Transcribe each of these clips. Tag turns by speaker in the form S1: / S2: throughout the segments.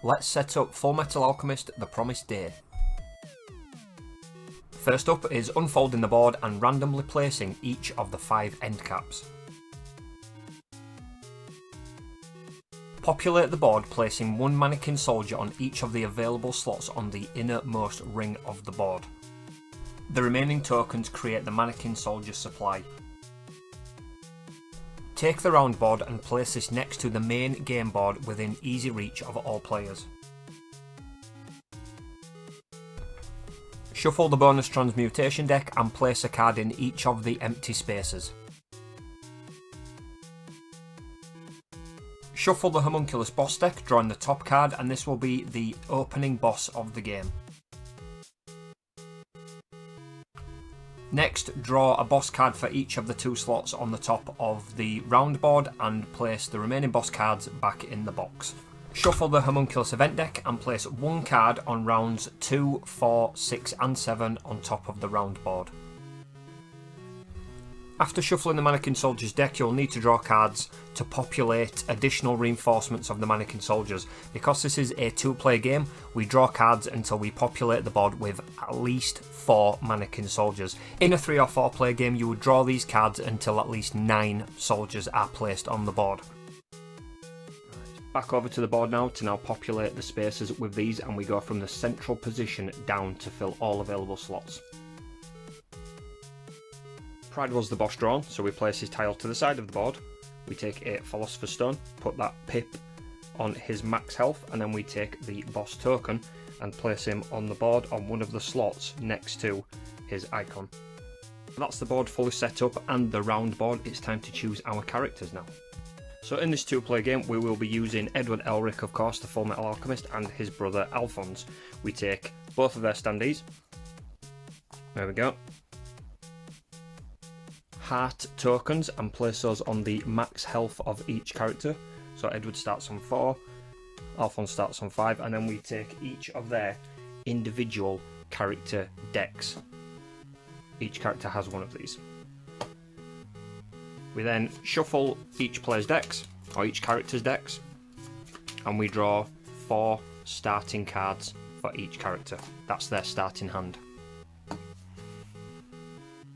S1: let's set up Fullmetal Alchemist The Promised Day. First up is unfolding the board and randomly placing each of the 5 end caps. Populate the board, placing 1 mannequin soldier on each of the available slots on the innermost ring of the board. The remaining tokens create the mannequin soldier supply. Take the round board and place this next to the main game board within easy reach of all players. Shuffle the bonus transmutation deck and place a card in each of the empty spaces. Shuffle the homunculus boss deck, drawing the top card, and this will be the opening boss of the game. Next, draw a boss card for each of the 2 slots on the top of the round board and place the remaining boss cards back in the box. Shuffle the homunculus event deck and place 1 card on rounds 2, 4, 6 and 7 on top of the round board. After shuffling the mannequin soldiers deck, you'll need to draw cards to populate additional reinforcements of the mannequin soldiers. Because this is a 2-player game, we draw cards until we populate the board with at least 4 mannequin soldiers. In a 3 or 4 player game, you would draw these cards until at least 9 soldiers are placed on the board. Back over to the board now to populate the spaces with these, and we go from the central position down to fill all available slots. Pride was the boss drawn, so we place his tile to the side of the board. We take a Philosopher's Stone, put that pip on his max health, and then we take the boss token and place him on the board on one of the slots next to his icon. That's the board fully set up and the round board. It's time to choose our characters now. So in this 2-player game, we will be using Edward Elric, of course, the Fullmetal Alchemist, and his brother Alphonse. We take both of their standees. There we go. Heart tokens and place those on the max health of each character. So Edward starts on 4, Alphonse starts on 5, and then we take each of their individual character decks. Each character has one of these. We then shuffle each player's decks, or each character's decks, and we draw 4 starting cards for each character. That's their starting hand.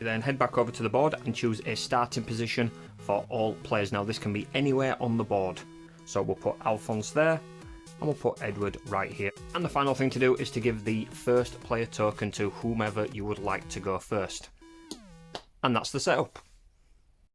S1: We then head back over to the board and choose a starting position for all players. Now this can be anywhere on the board. So we'll put Alphonse there, and we'll put Edward right here. And the final thing to do is to give the first player token to whomever you would like to go first. And that's the setup.